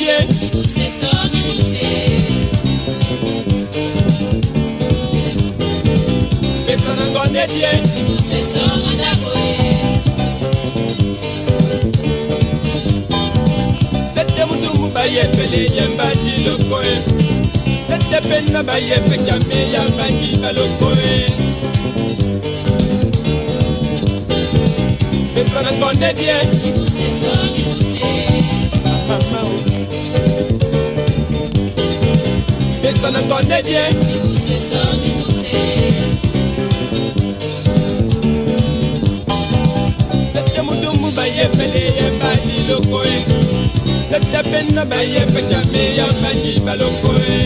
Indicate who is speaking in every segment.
Speaker 1: die. Pesa na ngone die. Sete mutumu baye pele yamba di lokoe. Sete penna baye pe jame yamba di balokoe. Pesa na ngone die. Mama o. Pesa na ngone die. Sete mutumu baye pele yamba di lokoe. Sete penna baye pe jame yamba di balokoe.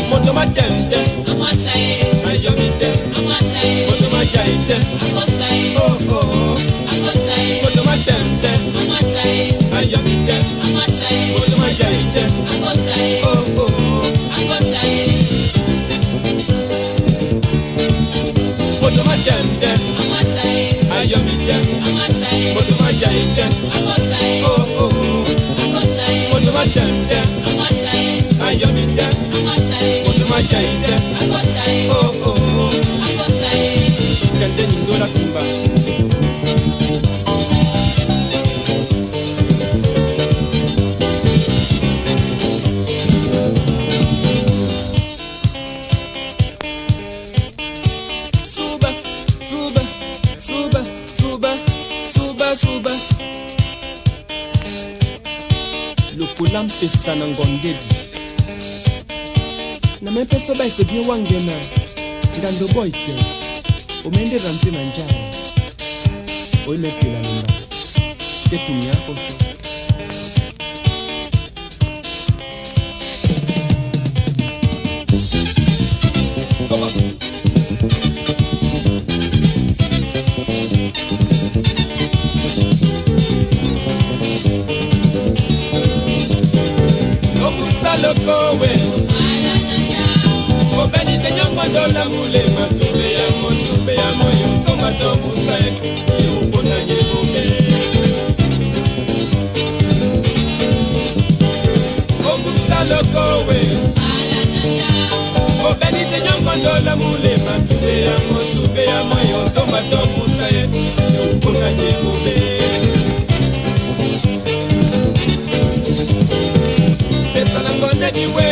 Speaker 1: Moto matende. Ayomite. Moto majaite. Oh oh. Moto matende. Ayomite. Moto majaite. Oh oh. Moto matende. Ayomite. Moto majaite. Oh oh. Moto matende. Ayomite. Moto majaite. Oh oh. Kende nindola kumba. Suba, suba, suba, suba, suba, suba. Lukula mpesa na ngondedi. Na mpeso ba isebye wangena. Ngando boyte. Umende rampi na njara. Oime pila namba. Ketumi yako so. Come on. Lokowe Obeni tenyangwa dola mule matube ya moyo Soma tobu sae Yupuna nyebube Ogusa lokowe Obeni tenyangwa dola mule matube ya moyo Soma tobu sae Yupuna nyebube Pesa na ngone di we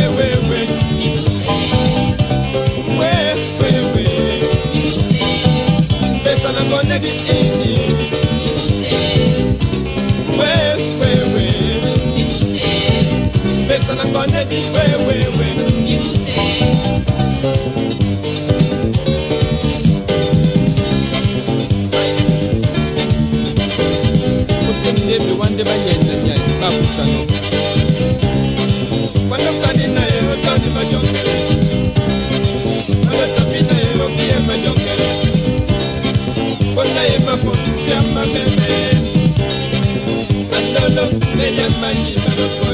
Speaker 1: Pesa na ngone di Pesa na ngone di Everyone de bayenda nyai babu sano Cuando canina ero tani majongere Nada tapina ero kie majongere Kona ema posisi ama meme Andolo meya manyi baroko